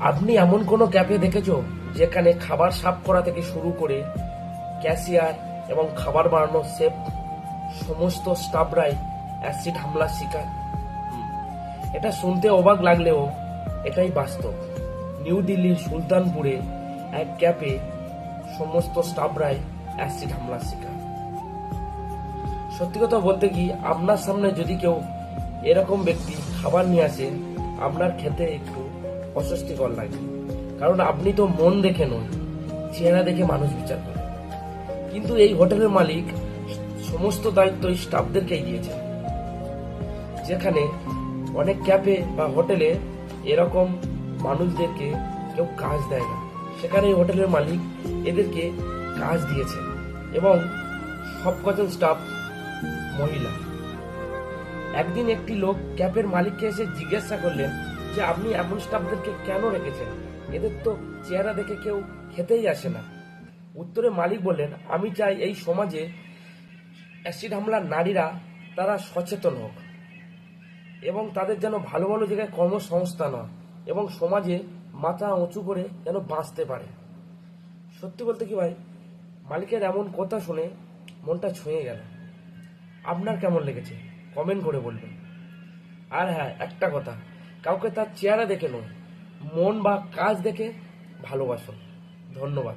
আপনি এমন কোনো ক্যাফে দেখেছো যেখানে খাবার সার্ভ করা থেকে শুরু করে ক্যাশিয়ার এবং খাবার বানানোর শেফ সমস্ত স্টাফরাই অ্যাসিড হামলার শিকার? এটা শুনতে অবাক লাগলেও এটাই বাস্তব। নিউ দিল্লির সুলতানপুরে এক ক্যাফে সমস্ত স্টাফরাই অ্যাসিড হামলার শিকার। সত্যি কথা বলতে কি, আপনার সামনে যদি কেউ এরকম ব্যক্তি খাবার নিয়ে আসে, আপনার খেতে একটু অস্বস্তিকর লাগে, কারণ আপনি তো মন দেখে নন, চেহারা দেখে মানুষ বিচার করে। কিন্তু এই হোটেলের মালিক সমস্ত দায়িত্ব স্টাফদেরকেই দিয়েছে। যেখানে অনেক ক্যাফে বা হোটেলে এরকম মানুষদেরকে কেউ কাজ দেয় না, সেখানে এই হোটেলের মালিক এদেরকে কাজ দিয়েছে এবং সব কজন স্টাফ মহিলা। একদিন একটি লোক ক্যাফের মালিককে এসে জিজ্ঞাসা করলেন যে আপনি এমন স্টাফদেরকে কেন রেখেছেন, এদের তো চেহারা দেখে কেউ খেতেই আসে না। উত্তরে মালিক বললেন, আমি চাই এই সমাজে অ্যাসিড হামলার নারীরা তারা সচেতন হোক এবং তাদের যেন ভালো ভালো জায়গায় কর্মসংস্থান হয় এবং সমাজে মাথা উঁচু করে যেন বাঁচতে পারে। সত্যি বলতে কি ভাই, মালিকের এমন কথা শুনে মনটা ছুঁয়ে গেল। আপনার কেমন লেগেছে কমেন্ট করে বলবেন। আর হ্যাঁ, একটা কথা, কাউকে তার চেহারা দেখে নয়, মন বা কাজ দেখে ভালোবাসুন। ধন্যবাদ।